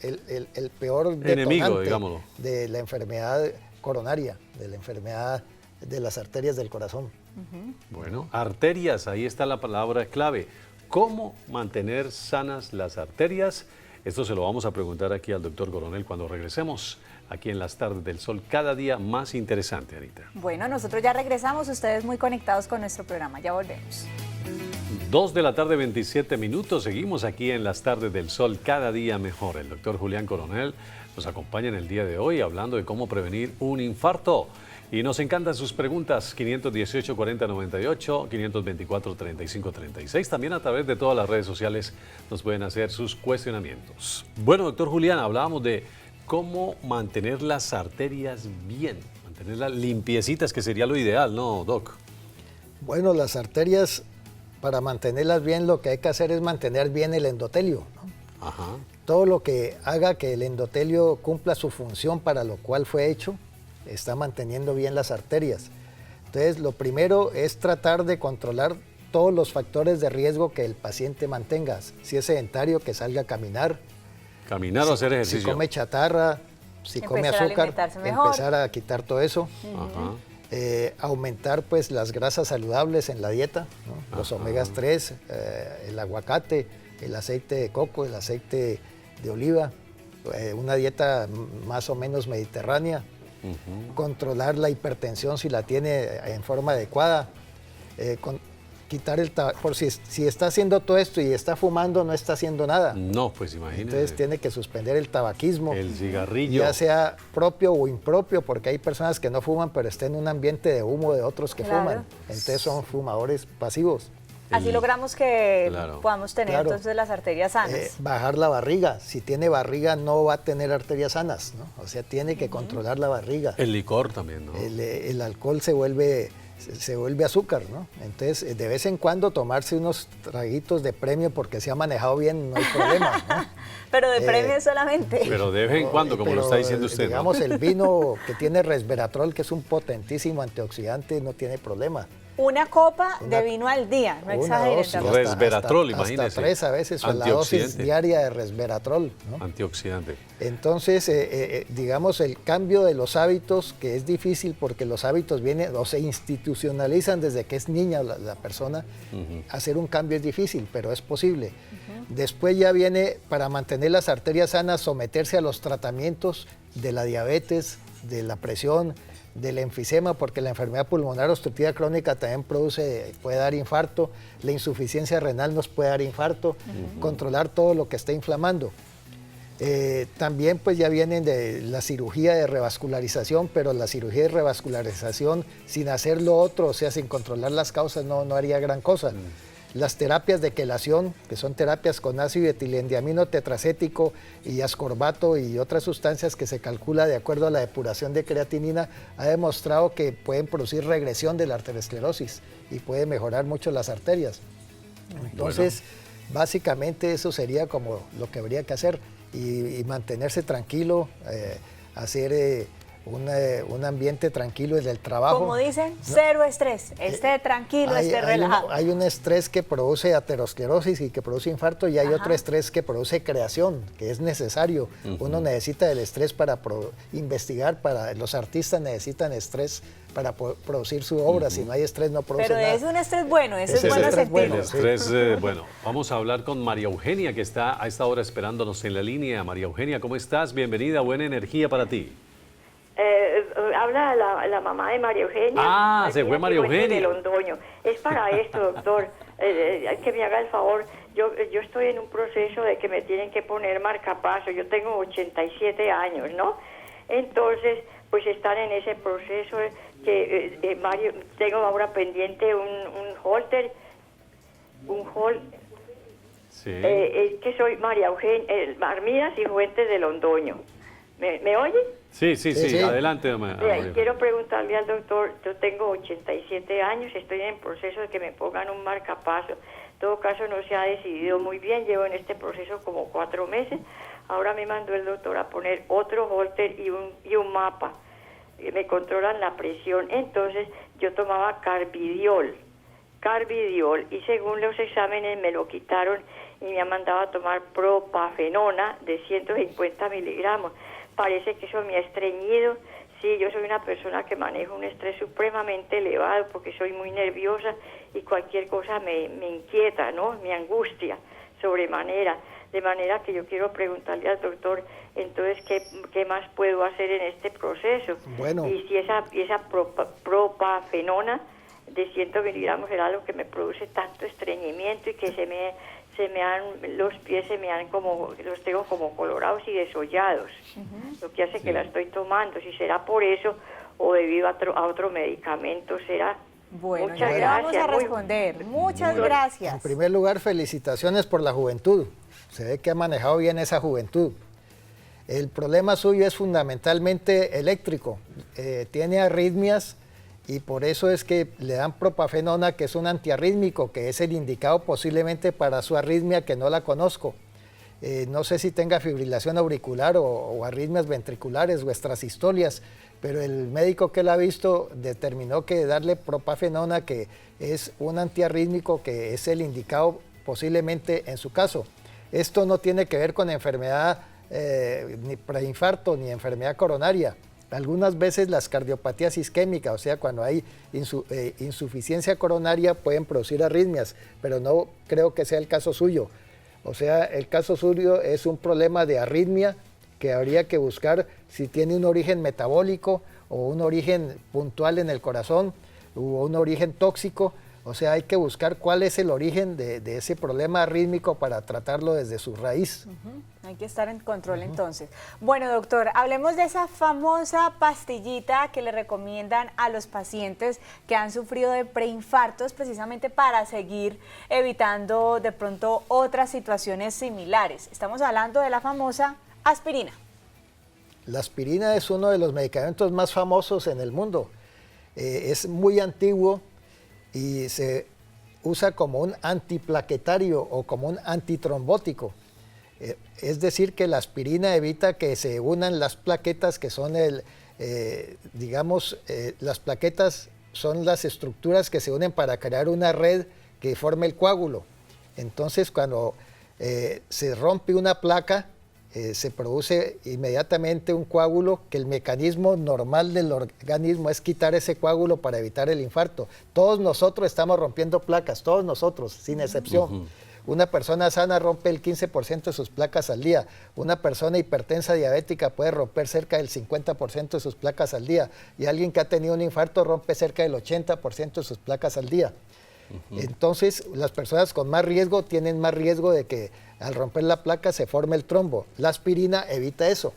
el peor enemigo, digámoslo, de la enfermedad coronaria, de la enfermedad de las arterias del corazón. Bueno, arterias, ahí está la palabra clave. ¿Cómo mantener sanas las arterias? Esto se lo vamos a preguntar aquí al doctor Coronel cuando regresemos aquí en las tardes del sol, cada día más interesante, Anita. Bueno, nosotros ya regresamos, ustedes muy conectados con nuestro programa, ya volvemos. 2 de la tarde, 27 minutos, seguimos aquí en las tardes del sol, cada día mejor. El doctor Julián Coronel nos acompaña en el día de hoy hablando de cómo prevenir un infarto. Y nos encantan sus preguntas, 518-4098, 524-3536. También a través de todas las redes sociales nos pueden hacer sus cuestionamientos. Bueno, doctor Julián, hablábamos de cómo mantener las arterias bien, mantenerlas limpiecitas, que sería lo ideal, ¿no, doc? Bueno, las arterias, para mantenerlas bien, lo que hay que hacer es mantener bien el endotelio, ¿no? Ajá. Todo lo que haga que el endotelio cumpla su función para lo cual fue hecho, está manteniendo bien las arterias. Entonces, lo primero es tratar de controlar todos los factores de riesgo que el paciente mantenga. Si es sedentario, que salga a caminar. Caminar o hacer ejercicio. Si come chatarra, si come azúcar, empezar a quitar todo eso. Aumentar pues las grasas saludables en la dieta, ¿no? Los omegas 3, el aguacate, el aceite de coco, el aceite de oliva, una dieta más o menos mediterránea. Controlar la hipertensión si la tiene en forma adecuada, quitar el tabaco, por si está haciendo todo esto y está fumando, no está haciendo nada. No, pues imagínese. Entonces tiene que suspender el tabaquismo. El cigarrillo. Ya sea propio o impropio, porque hay personas que no fuman, pero están en un ambiente de humo de otros que fuman. Entonces son fumadores pasivos. Así logramos que podamos tener entonces las arterias sanas. Bajar la barriga. Si tiene barriga no va a tener arterias sanas, ¿no? O sea, tiene que controlar la barriga. El licor también, ¿no? El alcohol se vuelve azúcar, ¿no? Entonces, de vez en cuando tomarse unos traguitos de premio porque se ha manejado bien, no hay problema, ¿no? Pero de premio solamente. Pero de vez en cuando, como lo está diciendo usted, digamos, ¿no? El vino que tiene resveratrol, que es un potentísimo antioxidante, no tiene problema. Una copa de vino al día, no exageren. Resveratrol, imagínese. Hasta 3 a veces, o la dosis diaria de resveratrol, ¿no? Antioxidante. Entonces, digamos, el cambio de los hábitos, que es difícil porque los hábitos vienen o se institucionalizan desde que es niña la persona, hacer un cambio es difícil, pero es posible. Después ya viene, para mantener las arterias sanas, someterse a los tratamientos de la diabetes, de la presión, del enfisema, porque la enfermedad pulmonar obstructiva crónica también puede dar infarto, la insuficiencia renal nos puede dar infarto, controlar todo lo que está inflamando. También pues ya vienen de la cirugía de revascularización, pero la cirugía de revascularización sin hacer lo otro, o sea, sin controlar las causas, no haría gran cosa. Las terapias de quelación, que son terapias con ácido etilendiamino tetracético y ascorbato y otras sustancias que se calcula de acuerdo a la depuración de creatinina, ha demostrado que pueden producir regresión de la arteriosclerosis y puede mejorar mucho las arterias. Entonces, básicamente eso sería como lo que habría que hacer y mantenerse tranquilo, hacer un ambiente tranquilo desde el trabajo. Como dicen, cero estrés, esté tranquilo, esté relajado. Hay un estrés que produce aterosclerosis y que produce infarto y hay otro estrés que produce creación, que es necesario. Uno necesita el estrés para investigar, los artistas necesitan estrés para producir su obra, si no hay estrés no produce nada. Pero es un estrés bueno, eso es bueno sentirlo. El estrés, bueno, vamos a hablar con María Eugenia, que está a esta hora esperándonos en la línea. María Eugenia, ¿cómo estás? Bienvenida, buena energía para ti. Habla la mamá de María Eugenia. Ah, se fue María Eugenia. De Londoño. Es para esto, doctor, que me haga el favor. Yo estoy en un proceso de que me tienen que poner marcapaso. Yo tengo 87 años, ¿no? Entonces, pues están en ese proceso que Mario, tengo ahora pendiente un holter, Sí. Que soy María Eugenia Armidas y Fuentes de Londoño. ¿Me oye? Sí, Sí. adelante. Y quiero preguntarle al doctor, yo tengo 87 años, estoy en proceso de que me pongan un marcapaso. En todo caso no se ha decidido muy bien, llevo en este proceso como 4 meses. Ahora me mandó el doctor a poner otro holter y un mapa. Me controlan la presión. Entonces yo tomaba carbidiol, y según los exámenes me lo quitaron y me han mandado a tomar propafenona de 150 miligramos. Parece que eso me ha estreñido. Sí, yo soy una persona que manejo un estrés supremamente elevado porque soy muy nerviosa y cualquier cosa me inquieta, ¿no? Me angustia sobremanera. De manera que yo quiero preguntarle al doctor, entonces, ¿qué más puedo hacer en este proceso? Bueno. Y si esa propafenona de 100 miligramos era lo que me produce tanto estreñimiento y que los pies los tengo como colorados y desollados, lo que hace que la estoy tomando. Si será por eso o debido a otro medicamento, será. Bueno, Muchas ya gracias. vamos a responder. Muchas gracias. En primer lugar, felicitaciones por la juventud. Se ve que ha manejado bien esa juventud. El problema suyo es fundamentalmente eléctrico. Tiene arritmias y por eso es que le dan propafenona, que es un antiarrítmico, que es el indicado posiblemente para su arritmia, que no la conozco. No sé si tenga fibrilación auricular o arritmias ventriculares o extrasistolias, pero el médico que la ha visto determinó que darle propafenona, que es un antiarrítmico, que es el indicado posiblemente en su caso. Esto no tiene que ver con enfermedad ni preinfarto ni enfermedad coronaria. Algunas veces las cardiopatías isquémicas, o sea, cuando hay insuficiencia coronaria, pueden producir arritmias, pero no creo que sea el caso suyo. O sea, el caso suyo es un problema de arritmia que habría que buscar si tiene un origen metabólico o un origen puntual en el corazón o un origen tóxico. O sea, hay que buscar cuál es el origen de ese problema arrítmico para tratarlo desde su raíz. Hay que estar en control entonces. Bueno, doctor, hablemos de esa famosa pastillita que le recomiendan a los pacientes que han sufrido de preinfartos, precisamente para seguir evitando de pronto otras situaciones similares. Estamos hablando de la famosa aspirina. La aspirina es uno de los medicamentos más famosos en el mundo. Es muy antiguo y se usa como un antiplaquetario o como un antitrombótico. Es decir, que la aspirina evita que se unan las plaquetas, que son las plaquetas son las estructuras que se unen para crear una red que forme el coágulo. Entonces, cuando se rompe una placa, se produce inmediatamente un coágulo, que el mecanismo normal del organismo es quitar ese coágulo para evitar el infarto. Todos nosotros estamos rompiendo placas, todos nosotros, sin excepción. Una persona sana rompe el 15% de sus placas al día. Una persona hipertensa diabética puede romper cerca del 50% de sus placas al día. Y alguien que ha tenido un infarto rompe cerca del 80% de sus placas al día. Entonces, las personas con más riesgo tienen más riesgo de que al romper la placa se forme el trombo. La aspirina evita eso.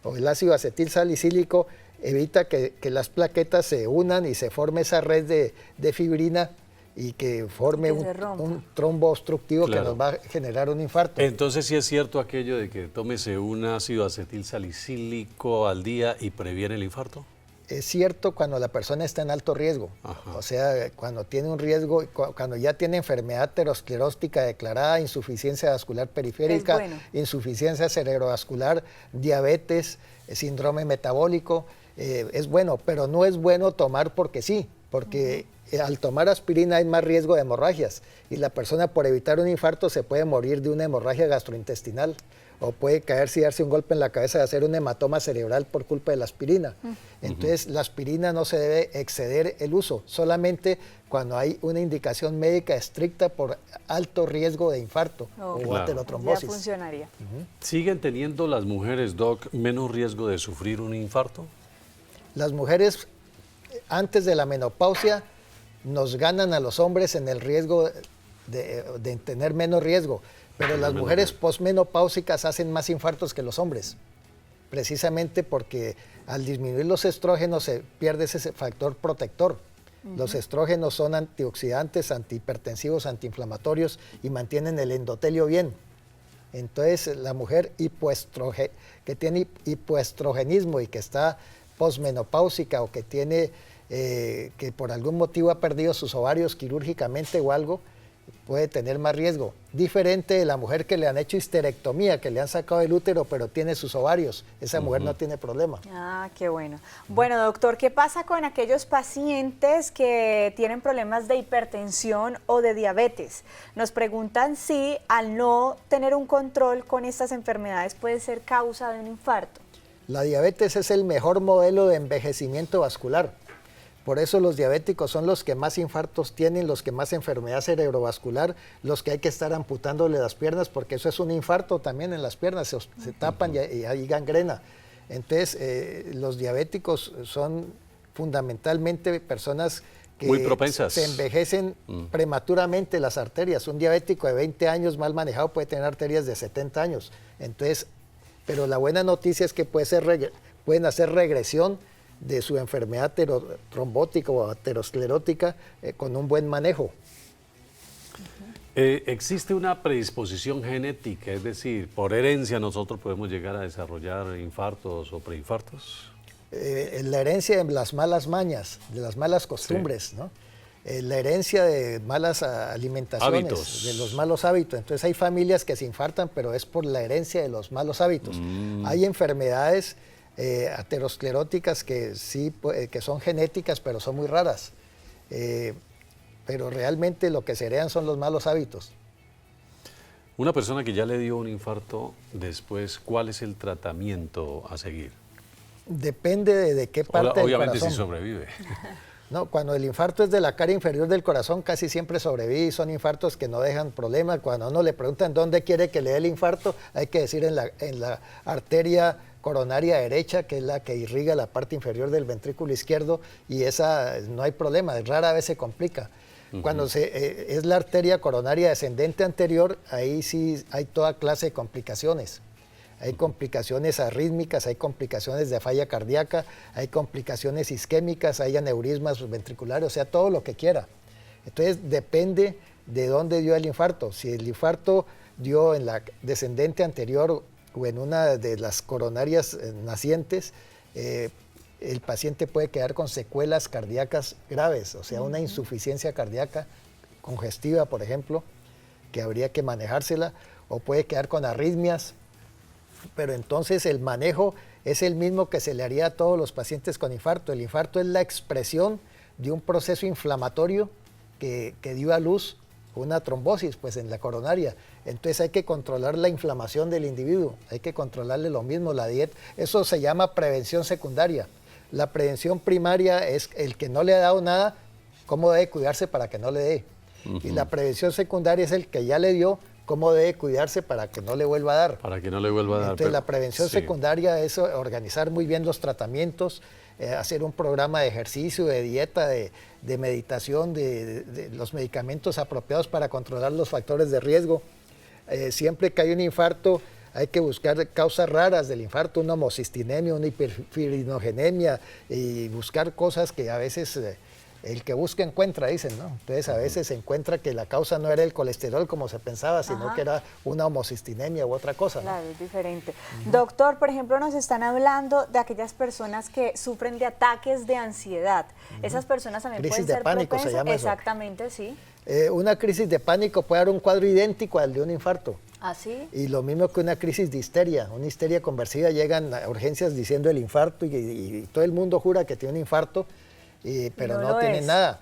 O el ácido acetil salicílico evita que las plaquetas se unan y se forme esa red de fibrina y que forme un trombo obstructivo, claro, que nos va a generar un infarto. Entonces, ¿sí es cierto aquello de que tómese un ácido acetil salicílico al día y previene el infarto? Es cierto cuando la persona está en alto riesgo. Ajá. O sea, cuando tiene un riesgo, cuando ya tiene enfermedad aterosclerótica declarada, insuficiencia vascular periférica, insuficiencia cerebrovascular, diabetes, síndrome metabólico, es bueno, pero no es bueno tomar porque sí, porque al tomar aspirina hay más riesgo de hemorragias y la persona, por evitar un infarto, se puede morir de una hemorragia gastrointestinal o puede caerse y darse un golpe en la cabeza y hacer un hematoma cerebral por culpa de la aspirina. Entonces, la aspirina no se debe exceder el uso, solamente cuando hay una indicación médica estricta por alto riesgo de infarto o aterotrombosis. Ya funcionaría. ¿Siguen teniendo las mujeres, Doc, menos riesgo de sufrir un infarto? Las mujeres antes de la menopausia nos ganan a los hombres en el riesgo de tener menos riesgo, pero las mujeres posmenopáusicas hacen más infartos que los hombres. precisamente porque al disminuir los estrógenos se pierde ese factor protector. Los estrógenos son antioxidantes, antihipertensivos, antiinflamatorios y mantienen el endotelio bien. Entonces la mujer que tiene hipoestrogenismo y que está posmenopáusica o que tiene que por algún motivo ha perdido sus ovarios quirúrgicamente o algo, puede tener más riesgo. Diferente de la mujer que le han hecho histerectomía, que le han sacado el útero pero tiene sus ovarios. Esa mujer no tiene problema. Ah, qué bueno. Bueno, doctor, ¿qué pasa con aquellos pacientes que tienen problemas de hipertensión o de diabetes? Nos preguntan si al no tener un control con estas enfermedades puede ser causa de un infarto. La diabetes es el mejor modelo de envejecimiento vascular. Por eso los diabéticos son los que más infartos tienen, los que más enfermedad cerebrovascular, los que hay que estar amputándole las piernas, porque eso es un infarto también en las piernas, se tapan y hay gangrena. Entonces, los diabéticos son fundamentalmente personas que muy propensas. Se envejecen prematuramente las arterias. Un diabético de 20 años mal manejado puede tener arterias de 70 años. Entonces, pero la buena noticia es que pueden hacer regresión de su enfermedad trombótica o aterosclerótica con un buen manejo. ¿Existe una predisposición genética? Es decir, por herencia nosotros podemos llegar a desarrollar infartos o preinfartos. La herencia de las malas mañas, de las malas costumbres, sí, ¿no? La herencia de malas alimentaciones, hábitos, de los malos hábitos. Entonces hay familias que se infartan, pero es por la herencia de los malos hábitos. Hay enfermedades ateroscleróticas que sí, que son genéticas, pero son muy raras. Pero realmente lo que se heredan son los malos hábitos. Una persona que ya le dio un infarto, después, ¿cuál es el tratamiento a seguir? Depende de qué parte del obviamente corazón. si sobrevive. No, cuando el infarto es de la cara inferior del corazón, casi siempre sobrevive y son infartos que no dejan problema. Cuando a uno le preguntan dónde quiere que le dé el infarto, hay que decir en la arteria coronaria derecha, que es la que irriga la parte inferior del ventrículo izquierdo, y esa no hay problema, rara vez se complica. Cuando es la arteria coronaria descendente anterior, ahí sí hay toda clase de complicaciones. Hay complicaciones arrítmicas, hay complicaciones de falla cardíaca, hay complicaciones isquémicas, hay aneurismas ventriculares, o sea, todo lo que quiera. Entonces, depende de dónde dio el infarto. Si el infarto dio en la descendente anterior o en una de las coronarias nacientes, el paciente puede quedar con secuelas cardíacas graves, o sea, una insuficiencia cardíaca congestiva, por ejemplo, que habría que manejársela, o puede quedar con arritmias, pero entonces el manejo es el mismo que se le haría a todos los pacientes con infarto. El infarto es la expresión de un proceso inflamatorio que dio a luz una trombosis pues, en la coronaria. Entonces hay que controlar la inflamación del individuo, hay que controlarle lo mismo, la dieta. Eso se llama prevención secundaria. La prevención primaria es el que no le ha dado nada, cómo debe cuidarse para que no le dé. Y la prevención secundaria es el que ya le dio, cómo debe cuidarse para que no le vuelva a dar. Para que no le vuelva a dar. Entonces la prevención secundaria es organizar muy bien los tratamientos, hacer un programa de ejercicio, de dieta, de meditación, de los medicamentos apropiados para controlar los factores de riesgo. Siempre que hay un infarto hay que buscar causas raras del infarto, una homocistinemia, una hiperfibrinogenia, y buscar cosas que a veces el que busca encuentra, dicen, ¿no? Entonces a veces se encuentra que la causa no era el colesterol como se pensaba, sino que era una homocistinemia u otra cosa, ¿no? Claro, es diferente. Doctor, por ejemplo, nos están hablando de aquellas personas que sufren de ataques de ansiedad. Esas personas también crisis pueden ser de pánico propensas. se llama eso. Exactamente, sí. Una crisis de pánico puede dar un cuadro idéntico al de un infarto. ¿Ah, sí? Y lo mismo que una crisis de histeria. Una histeria conversiva, llegan a urgencias diciendo el infarto y todo el mundo jura que tiene un infarto, pero no tiene nada.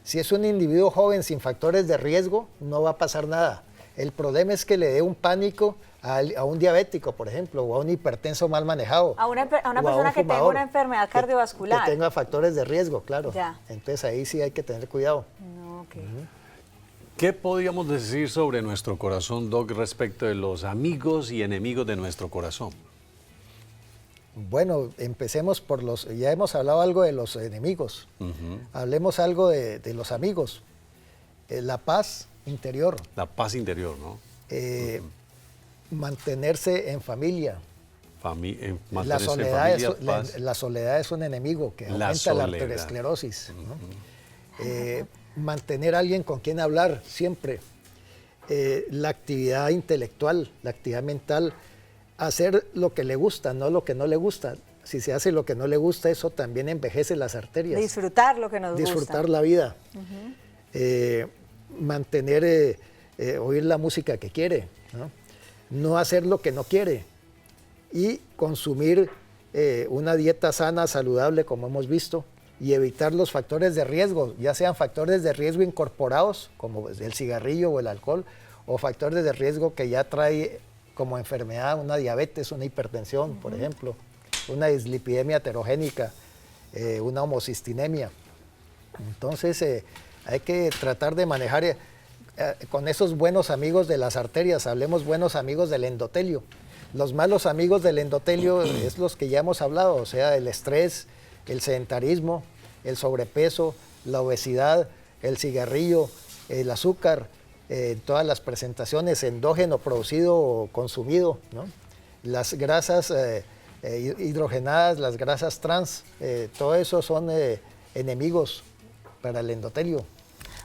Si es un individuo joven sin factores de riesgo, no va a pasar nada. El problema es que le dé un pánico a un diabético, por ejemplo, o a un hipertenso mal manejado. A una persona que tenga una enfermedad cardiovascular. Que tenga factores de riesgo, claro. Ya. Entonces ahí sí hay que tener cuidado. No, ok. ¿Qué podríamos decir sobre nuestro corazón, Doc, respecto de los amigos y enemigos de nuestro corazón? Bueno, empecemos por ya hemos hablado algo de los enemigos. Hablemos algo de los amigos. La paz interior. La paz interior, ¿no? Mantenerse en familia. mantenerse en familia, paz. La soledad es un enemigo que aumenta la arteriosclerosis, ¿no? Mantener a alguien con quien hablar siempre. La actividad intelectual, la actividad mental, hacer lo que le gusta, no lo que no le gusta. Si se hace lo que no le gusta, eso también envejece las arterias. Disfrutar lo que nos gusta. Disfrutar la vida. Mantener, oír la música que quiere, ¿no? No hacer lo que no quiere. Y consumir una dieta sana, saludable, como hemos visto, y evitar los factores de riesgo, ya sean factores de riesgo incorporados, como el cigarrillo o el alcohol, o factores de riesgo que ya trae como enfermedad, una diabetes, una hipertensión, por ejemplo, una dislipidemia heterogénica, una homocistinemia. Entonces, hay que tratar de manejar con esos buenos amigos de las arterias, hablemos buenos amigos del endotelio. Los malos amigos del endotelio es los que ya hemos hablado, o sea, el estrés, el sedentarismo, el sobrepeso, la obesidad, el cigarrillo, el azúcar, todas las presentaciones, endógeno producido o consumido, ¿no? Las grasas hidrogenadas, las grasas trans, todo eso son enemigos para el endotelio.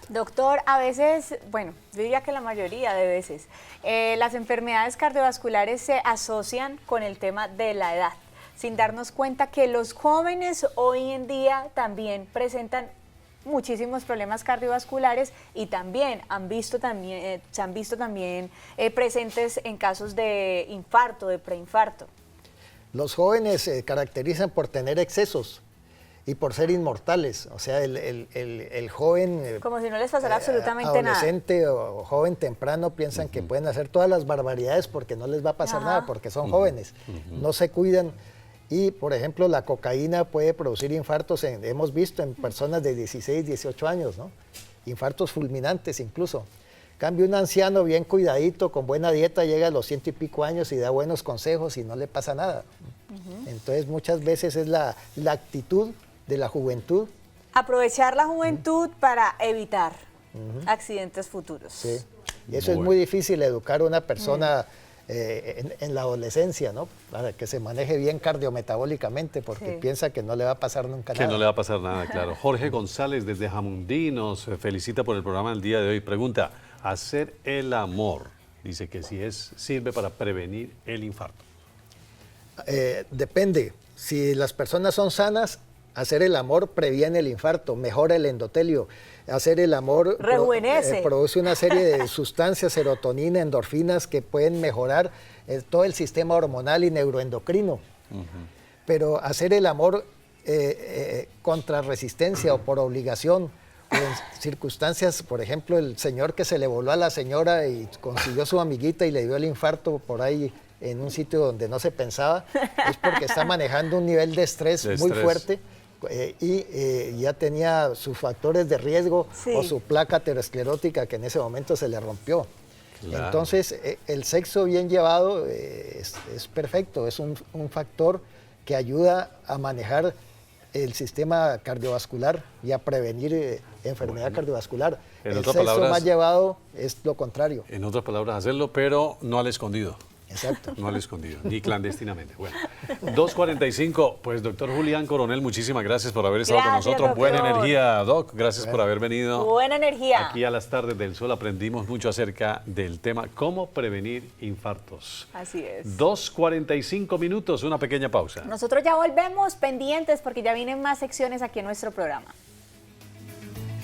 Doctor, a veces, bueno, yo diría que la mayoría de veces, las enfermedades cardiovasculares se asocian con el tema de la edad, sin darnos cuenta que los jóvenes hoy en día también presentan muchísimos problemas cardiovasculares y también se han visto también presentes en casos de infarto, de preinfarto. Los jóvenes se caracterizan por tener excesos y por ser inmortales, o sea, el joven... Como si no les pasara absolutamente nada. Adolescente o joven temprano piensan que pueden hacer todas las barbaridades porque no les va a pasar nada, porque son jóvenes, no se cuidan. Y, por ejemplo, la cocaína puede producir infartos, hemos visto en personas de 16, 18 años, ¿no? Infartos fulminantes incluso. En cambio, un anciano bien cuidadito, con buena dieta, llega a los 100 y pico años y da buenos consejos y no le pasa nada. Entonces, muchas veces es la actitud de la juventud. Aprovechar la juventud para evitar accidentes futuros. Sí, y eso es muy difícil, educar a una persona en la adolescencia, ¿no? Para que se maneje bien cardiometabólicamente, porque piensa que no le va a pasar nunca nada. Que no le va a pasar nada, claro. Jorge González desde Jamundí nos felicita por el programa del día de hoy. Pregunta, ¿hacer el amor? Dice que si sirve para prevenir el infarto. Depende. Si las personas son sanas, hacer el amor previene el infarto, mejora el endotelio. Hacer el amor produce una serie de sustancias, serotonina, endorfinas, que pueden mejorar todo el sistema hormonal y neuroendocrino. Pero hacer el amor contra resistencia o por obligación, o en circunstancias, por ejemplo, el señor que se le voló a la señora y consiguió su amiguita y le dio el infarto por ahí en un sitio donde no se pensaba, es porque está manejando un nivel de estrés muy fuerte. Y ya tenía sus factores de riesgo o su placa aterosclerótica que en ese momento se le rompió. Claro. Entonces, el sexo bien llevado es perfecto, es un factor que ayuda a manejar el sistema cardiovascular y a prevenir enfermedad cardiovascular. El sexo más llevado es lo contrario. En otras palabras, hacerlo, pero no al escondido. Exacto. No al escondido, ni clandestinamente. Bueno, 2:45, pues doctor Julián Coronel, muchísimas gracias por haber estado con nosotros. Doctor. Buena energía, Doc, gracias por haber venido. Buena energía. Aquí a las tardes del sol aprendimos mucho acerca del tema cómo prevenir infartos. Así es. 2:45 minutos, una pequeña pausa. Nosotros ya volvemos pendientes porque ya vienen más secciones aquí en nuestro programa.